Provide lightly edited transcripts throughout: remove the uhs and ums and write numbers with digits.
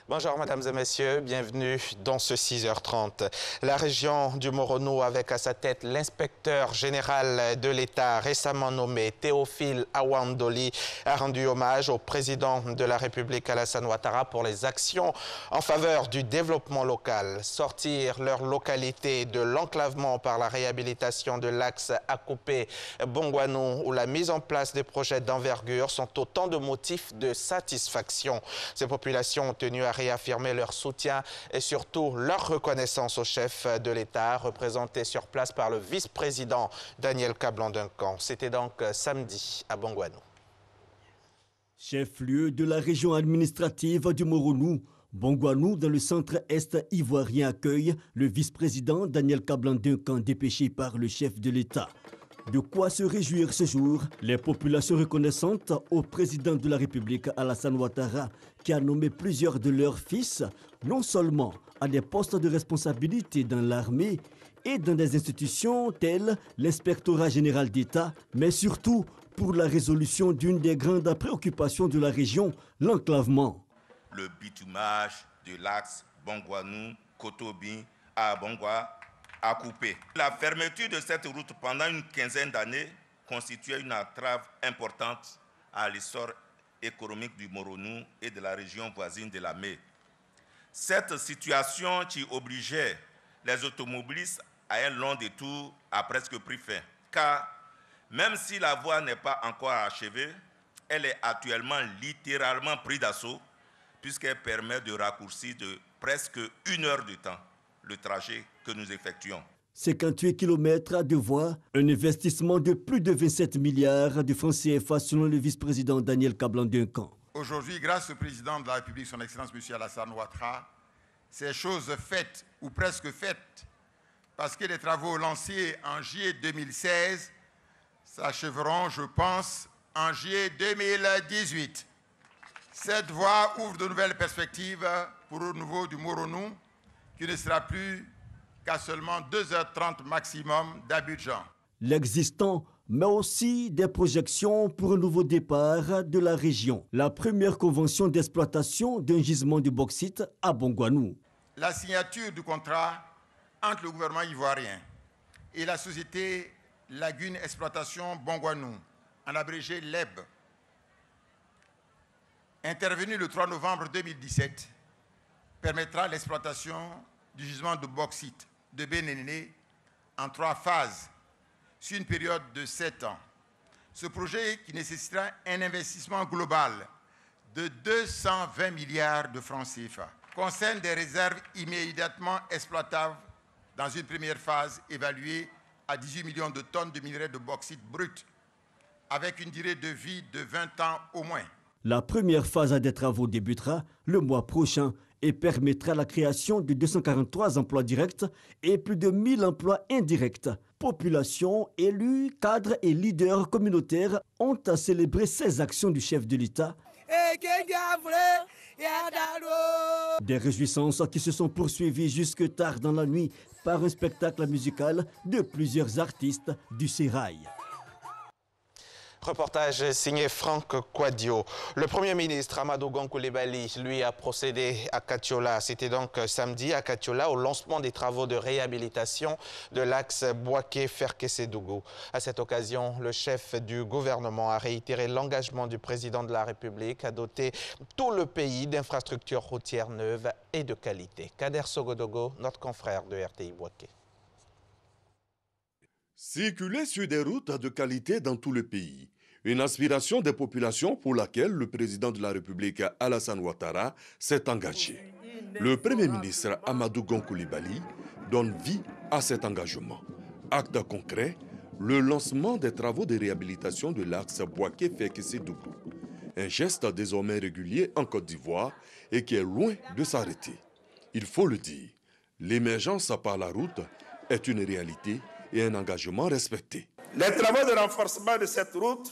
Bonjour mesdames et messieurs, bienvenue dans ce 6h30. La région du Moronou avec à sa tête l'inspecteur général de l'État récemment nommé Théophile Awandoli a rendu hommage au président de la République Alassane Ouattara pour les actions en faveur du développement local. Sortir leur localité de l'enclavement par la réhabilitation de l'axe Akupé-Bongouanou ou la mise en place des projets d'envergure sont autant de motifs de satisfaction. Ces populations ont tenu à réaffirmer leur soutien et surtout leur reconnaissance au chef de l'État, représenté sur place par le vice-président Daniel Kablan-Duncan. C'était donc samedi à Bongouanou. Chef-lieu de la région administrative du Moronou, Bongouanou, dans le centre-est ivoirien, accueille le vice-président Daniel Kablan-Duncan, dépêché par le chef de l'État. De quoi se réjouir ce jour, les populations reconnaissantes au président de la République Alassane Ouattara, qui a nommé plusieurs de leurs fils, non seulement à des postes de responsabilité dans l'armée et dans des institutions telles l'inspectorat général d'État, mais surtout pour la résolution d'une des grandes préoccupations de la région, l'enclavement. Le bitumage de l'axe Bongouanou-Kotobi à Bongwa a coupé. La fermeture de cette route pendant une quinzaine d'années constituait une entrave importante à l'essor économique du Moronou et de la région voisine de la Mé. Cette situation qui obligeait les automobilistes à un long détour a presque pris fin, car même si la voie n'est pas encore achevée, elle est actuellement littéralement prise d'assaut puisqu'elle permet de raccourcir de presque 1 heure de temps le trajet que nous effectuons. 58 km de voies, un investissement de plus de 27 milliards de francs CFA selon le vice-président Daniel Kablan-Duncan. Aujourd'hui, grâce au président de la République, son Excellence M. Alassane Ouattara, ces choses faites ou presque faites, parce que les travaux lancés en juillet 2016 s'achèveront, je pense, en juillet 2018. Cette voie ouvre de nouvelles perspectives pour le nouveau du Moronou, qui ne sera plus qu'à seulement 2h30 maximum d'Abidjan. L'existant, mais aussi des projections pour un nouveau départ de la région. La première convention d'exploitation d'un gisement de bauxite à Bongouanou. La signature du contrat entre le gouvernement ivoirien et la société Lagune Exploitation Bongouanou, en abrégé LEB, intervenue le 3 novembre 2017, permettra l'exploitation du gisement de bauxite de Bénéné en 3 phases sur une période de 7 ans. Ce projet, qui nécessitera un investissement global de 220 milliards de francs CFA, concerne des réserves immédiatement exploitables dans une première phase évaluée à 18 millions de tonnes de minerais de bauxite brut, avec une durée de vie de 20 ans au moins. La première phase des travaux débutera le mois prochain et permettra la création de 243 emplois directs et plus de 1000 emplois indirects. Population, élus, cadres et leaders communautaires ont à célébrer ces actions du chef de l'État. Des réjouissances qui se sont poursuivies jusque tard dans la nuit par un spectacle musical de plusieurs artistes du Sérail. Reportage signé Franck Kouadio. Le Premier ministre Amadou Gon Coulibaly, lui, a procédé à Katiola. C'était donc samedi à Katiola au lancement des travaux de réhabilitation de l'axe Bouaké-Ferkessédougou. À cette occasion, le chef du gouvernement a réitéré l'engagement du président de la République à doter tout le pays d'infrastructures routières neuves et de qualité. Kader Sogodogo, notre confrère de RTI Bouaké. Circuler sur des routes de qualité dans tout le pays. Une aspiration des populations pour laquelle le président de la République Alassane Ouattara s'est engagé. Le Premier ministre Amadou Gon Coulibaly donne vie à cet engagement. Acte concret, le lancement des travaux de réhabilitation de l'axe Bouaké-Ferkessédougou. Un geste désormais régulier en Côte d'Ivoire et qui est loin de s'arrêter. Il faut le dire, l'émergence par la route est une réalité et un engagement respecté. Les travaux de renforcement de cette route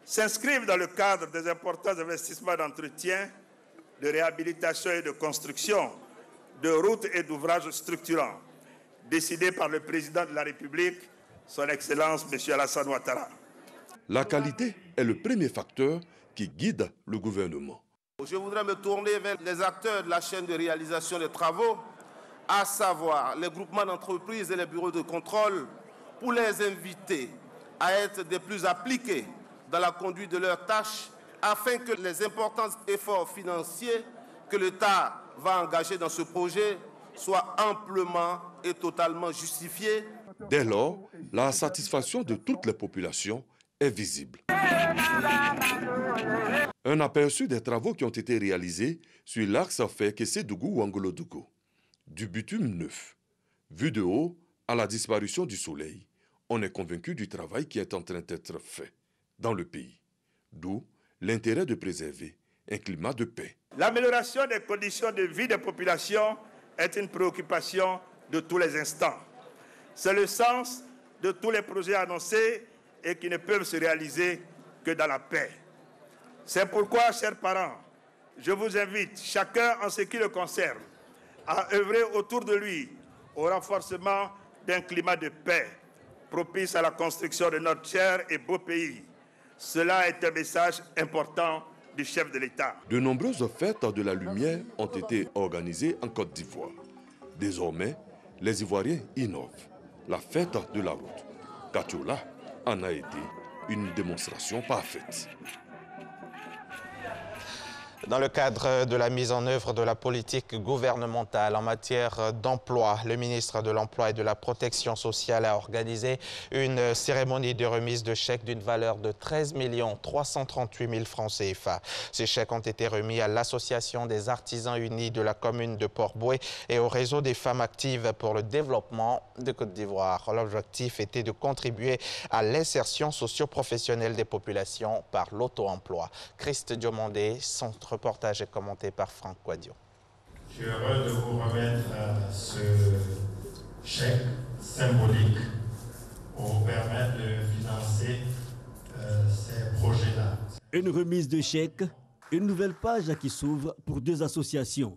s'inscrivent dans le cadre des importants investissements d'entretien, de réhabilitation et de construction de routes et d'ouvrages structurants décidés par le président de la République, son Excellence M. Alassane Ouattara. La qualité est le premier facteur qui guide le gouvernement. Je voudrais me tourner vers les acteurs de la chaîne de réalisation des travaux, à savoir les groupements d'entreprises et les bureaux de contrôle, pour les inviter à être des plus appliqués dans la conduite de leurs tâches, afin que les importants efforts financiers que l'État va engager dans ce projet soient amplement et totalement justifiés. Dès lors, la satisfaction de toutes les populations est visible. Un aperçu des travaux qui ont été réalisés sur l'axe Fekese-Dougou-Wangolo-Dougou. Du bitume neuf. Vu de haut, à la disparition du soleil, on est convaincu du travail qui est en train d'être fait dans le pays. D'où l'intérêt de préserver un climat de paix. L'amélioration des conditions de vie des populations est une préoccupation de tous les instants. C'est le sens de tous les projets annoncés et qui ne peuvent se réaliser que dans la paix. C'est pourquoi, chers parents, je vous invite, chacun en ce qui le concerne, à œuvrer autour de lui au renforcement d'un climat de paix propice à la construction de notre cher et beau pays. Cela est un message important du chef de l'État. De nombreuses fêtes de la lumière ont été organisées en Côte d'Ivoire. Désormais, les Ivoiriens innovent. La fête de la route. Katiola en a été une démonstration parfaite. Dans le cadre de la mise en œuvre de la politique gouvernementale en matière d'emploi, le ministre de l'Emploi et de la Protection sociale a organisé une cérémonie de remise de chèques d'une valeur de 13 338 000 francs CFA. Ces chèques ont été remis à l'Association des artisans unis de la commune de Port-Bouët et au réseau des femmes actives pour le développement de Côte d'Ivoire. L'objectif était de contribuer à l'insertion socio-professionnelle des populations par l'auto-emploi. Christ Diomandé, son reportage est commenté par Franck Quadio. Je suis heureux de vous remettre ce chèque symbolique pour permettre de financer ces projets-là. Une remise de chèque, une nouvelle page qui s'ouvre pour deux associations,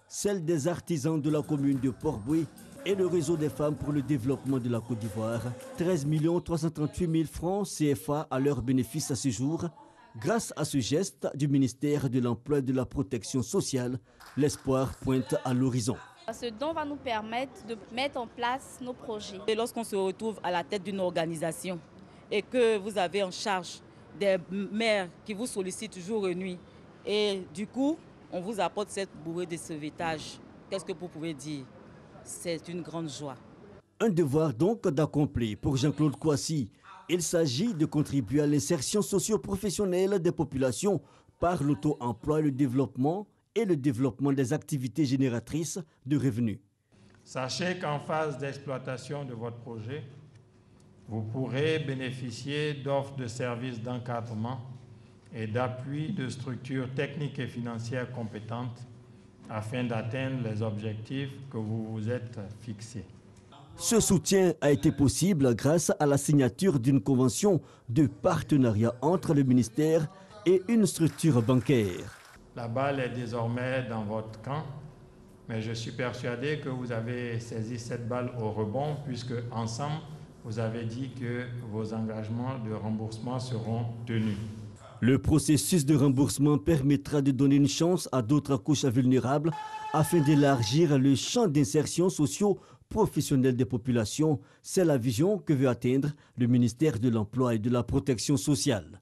celle des artisans de la commune de Port-Bouët et le réseau des femmes pour le développement de la Côte d'Ivoire. 13 338 000 francs CFA à leur bénéfice à ce jour. Grâce à ce geste du ministère de l'Emploi et de la Protection sociale, l'espoir pointe à l'horizon. Ce don va nous permettre de mettre en place nos projets. Et lorsqu'on se retrouve à la tête d'une organisation et que vous avez en charge des maires qui vous sollicitent jour et nuit, et du coup, on vous apporte cette bouée de sauvetage, qu'est-ce que vous pouvez dire? C'est une grande joie. Un devoir donc d'accomplir pour Jean-Claude Kouassi. Il s'agit de contribuer à l'insertion socio-professionnelle des populations par l'auto-emploi, le développement des activités génératrices de revenus. Sachez qu'en phase d'exploitation de votre projet, vous pourrez bénéficier d'offres de services d'encadrement et d'appui de structures techniques et financières compétentes afin d'atteindre les objectifs que vous vous êtes fixés. Ce soutien a été possible grâce à la signature d'une convention de partenariat entre le ministère et une structure bancaire. La balle est désormais dans votre camp, mais je suis persuadé que vous avez saisi cette balle au rebond puisque ensemble, vous avez dit que vos engagements de remboursement seront tenus. Le processus de remboursement permettra de donner une chance à d'autres couches vulnérables afin d'élargir le champ d'insertion socio-professionnelle des populations. C'est la vision que veut atteindre le ministère de l'Emploi et de la Protection sociale.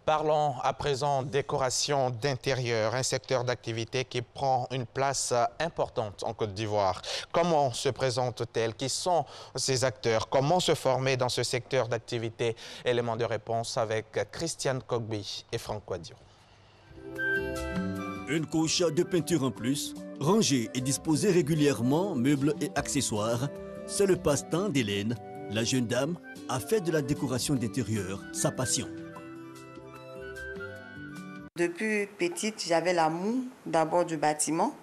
Parlons à présent décoration d'intérieur, un secteur d'activité qui prend une place importante en Côte d'Ivoire. Comment se présentent-elles? Qui sont ces acteurs? Comment se former dans ce secteur d'activité? Élément de réponse avec Christiane Kogbi et Franck Quadio. Une couche de peinture en plus, rangée et disposée régulièrement, meubles et accessoires. C'est le passe-temps d'Hélène. La jeune dame a fait de la décoration d'intérieur sa passion. Depuis petite, j'avais l'amour d'abord du bâtiment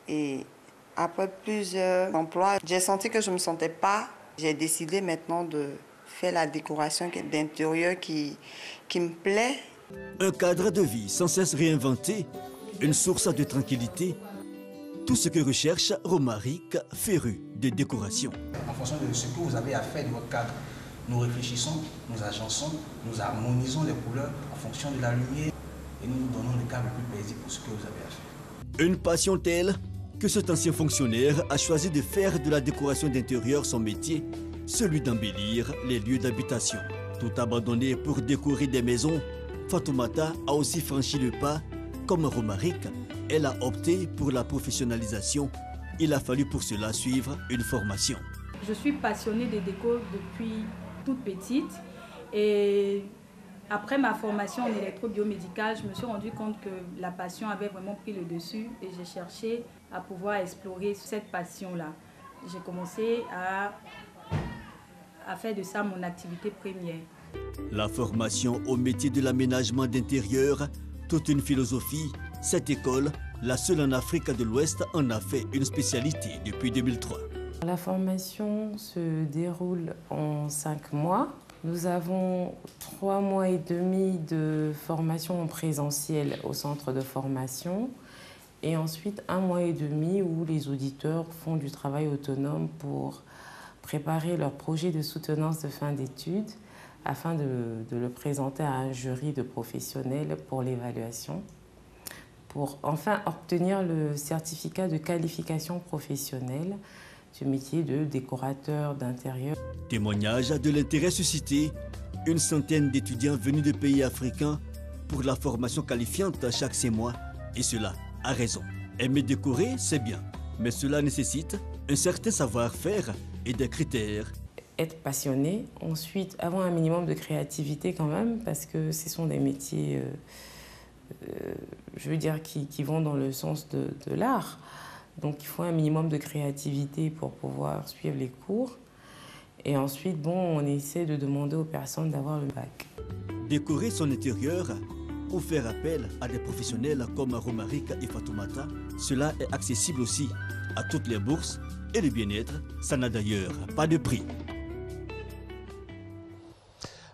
et après plusieurs emplois, j'ai senti que je ne me sentais pas. J'ai décidé maintenant de faire la décoration d'intérieur qui me plaît. Un cadre de vie sans cesse réinventé, une source de tranquillité, tout ce que recherche Romaric, féru de décoration. En fonction de ce que vous avez à faire de votre cadre, nous réfléchissons, nous agençons, nous harmonisons les couleurs en fonction de la lumière et nous nous donnons le cadre le plus paisible pour ce que vous avez à faire. Une passion telle que cet ancien fonctionnaire a choisi de faire de la décoration d'intérieur son métier, celui d'embellir les lieux d'habitation. Tout abandonné pour décorer des maisons, Fatoumata a aussi franchi le pas. Comme Romaric, elle a opté pour la professionnalisation. Il a fallu pour cela suivre une formation. Je suis passionnée des décors depuis toute petite et après ma formation en électrobiomédicale, je me suis rendu compte que la passion avait vraiment pris le dessus et j'ai cherché à pouvoir explorer cette passion-là. J'ai commencé à faire de ça mon activité première. La formation au métier de l'aménagement d'intérieur, toute une philosophie. Cette école, la seule en Afrique de l'Ouest, en a fait une spécialité depuis 2003. La formation se déroule en 5 mois. Nous avons 3 mois et demi de formation en présentiel au centre de formation et ensuite 1 mois et demi où les auditeurs font du travail autonome pour préparer leur projet de soutenance de fin d'études afin de le présenter à un jury de professionnels pour l'évaluation, pour enfin obtenir le certificat de qualification professionnelle du métier de décorateur d'intérieur. Témoignage de l'intérêt suscité, une centaine d'étudiants venus de pays africains pour la formation qualifiante chaque 6 mois. Et cela a raison. Aimer décorer, c'est bien, mais cela nécessite un certain savoir-faire et des critères. Être passionné, ensuite avoir un minimum de créativité quand même, parce que ce sont des métiers, je veux dire, qui vont dans le sens de l'art. Donc il faut un minimum de créativité pour pouvoir suivre les cours. Et ensuite, bon, on essaie de demander aux personnes d'avoir le bac. Décorer son intérieur ou faire appel à des professionnels comme Romaric et Fatoumata, cela est accessible aussi à toutes les bourses et le bien-être, ça n'a d'ailleurs pas de prix.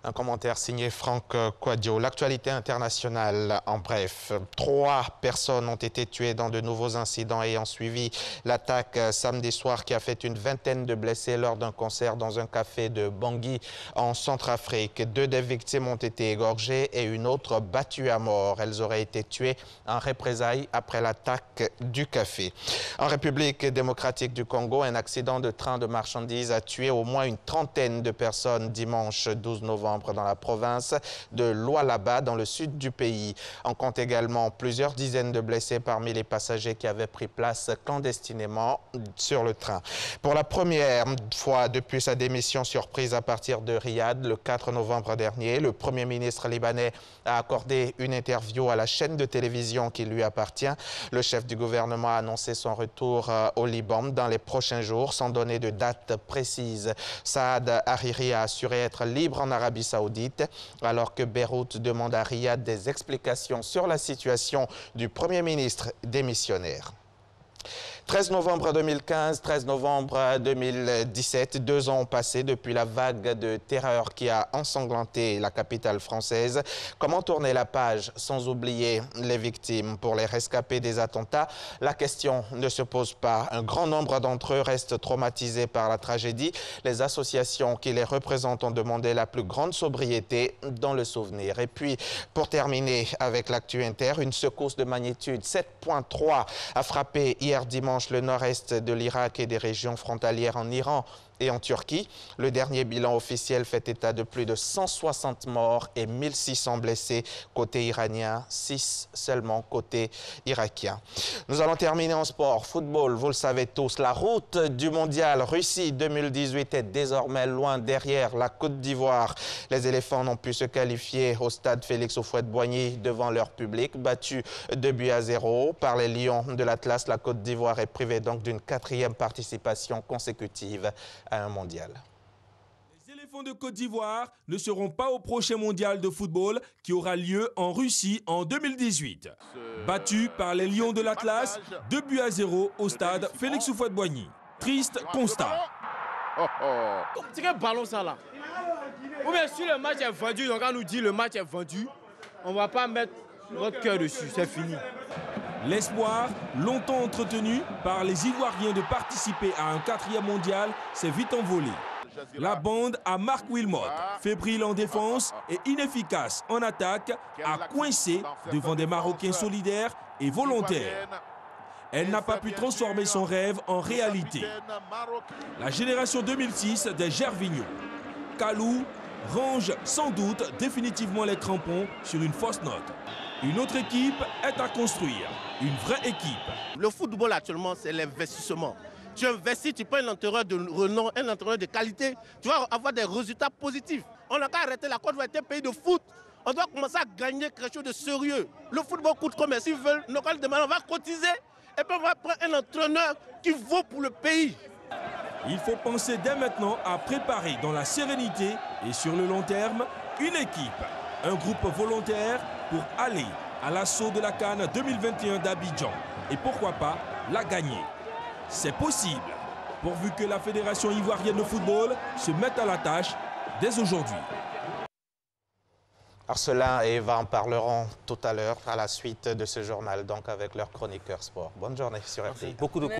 Un commentaire signé Franck Quadio. L'actualité internationale, en bref. 3 personnes ont été tuées dans de nouveaux incidents ayant suivi l'attaque samedi soir qui a fait une vingtaine de blessés lors d'un concert dans un café de Bangui en Centrafrique. 2 des victimes ont été égorgées et une autre battue à mort. Elles auraient été tuées en représailles après l'attaque du café. En République démocratique du Congo, un accident de train de marchandises a tué au moins une trentaine de personnes dimanche 12 novembre dans la province de Lualaba, dans le sud du pays. On compte également plusieurs dizaines de blessés parmi les passagers qui avaient pris place clandestinement sur le train. Pour la première fois depuis sa démission surprise à partir de Riyad le 4 novembre dernier, le Premier ministre libanais a accordé une interview à la chaîne de télévision qui lui appartient. Le chef du gouvernement a annoncé son retour au Liban dans les prochains jours sans donner de date précise. Saad Hariri a assuré être libre en Arabie Saoudite, alors que Beyrouth demande à Riyad des explications sur la situation du Premier ministre démissionnaire. 13 novembre 2015, 13 novembre 2017, 2 ans ont passé depuis la vague de terreur qui a ensanglanté la capitale française. Comment tourner la page sans oublier les victimes? Pour les rescapés des attentats, la question ne se pose pas. Un grand nombre d'entre eux restent traumatisés par la tragédie. Les associations qui les représentent ont demandé la plus grande sobriété dans le souvenir. Et puis, pour terminer avec l'actu inter, une secousse de magnitude 7,3 a frappé hier dimanche le nord-est de l'Irak et des régions frontalières en Iran et en Turquie. Le dernier bilan officiel fait état de plus de 160 morts et 1600 blessés côté iranien, 6 seulement côté irakien. Nous allons terminer en sport. Football, vous le savez tous, la route du mondial Russie 2018 est désormais loin derrière la Côte d'Ivoire. Les éléphants n'ont pu se qualifier au stade Félix Houphouët-Boigny devant leur public, battu 2-0 par les Lions de l'Atlas. La Côte d'Ivoire est privée donc d'une 4e participation consécutive à un mondial. Les éléphants de Côte d'Ivoire ne seront pas au prochain mondial de football qui aura lieu en Russie en 2018. Battus par les Lions de l'Atlas, 2-0 au stade Félix Houphouët-Boigny. Triste constat. C'est quel ballon ça là? Ou bien si le match est vendu, donc on nous dit le match est vendu, on ne va pas mettre notre cœur dessus, c'est fini. L'espoir, longtemps entretenu par les Ivoiriens de participer à un 4e mondial, s'est vite envolé. La bande à Marc Wilmot, fébrile en défense et inefficace en attaque, a coincé devant des Marocains solidaires et volontaires. Elle n'a pas pu transformer son rêve en réalité. La génération 2006 des Gervinho, Kalou, range sans doute définitivement les crampons sur une fausse note. Une autre équipe est à construire, une vraie équipe. Le football actuellement, c'est l'investissement. Tu investis, tu prends un entraîneur de renom, un entraîneur de qualité, tu vas avoir des résultats positifs. On n'a qu'à arrêter la Côte d'Ivoire est un pays de foot. On doit commencer à gagner quelque chose de sérieux. Le football coûte combien? S'ils veulent, on va cotiser et puis on va prendre un entraîneur qui vaut pour le pays. Il faut penser dès maintenant à préparer dans la sérénité et sur le long terme une équipe, un groupe volontaire pour aller à l'assaut de la CAN 2021 d'Abidjan et pourquoi pas la gagner. C'est possible, pourvu que la Fédération ivoirienne de football se mette à la tâche dès aujourd'hui. Arcelin et Eva en parleront tout à l'heure à la suite de ce journal, donc avec leur chroniqueur sport. Bonne journée sur RTI. Beaucoup de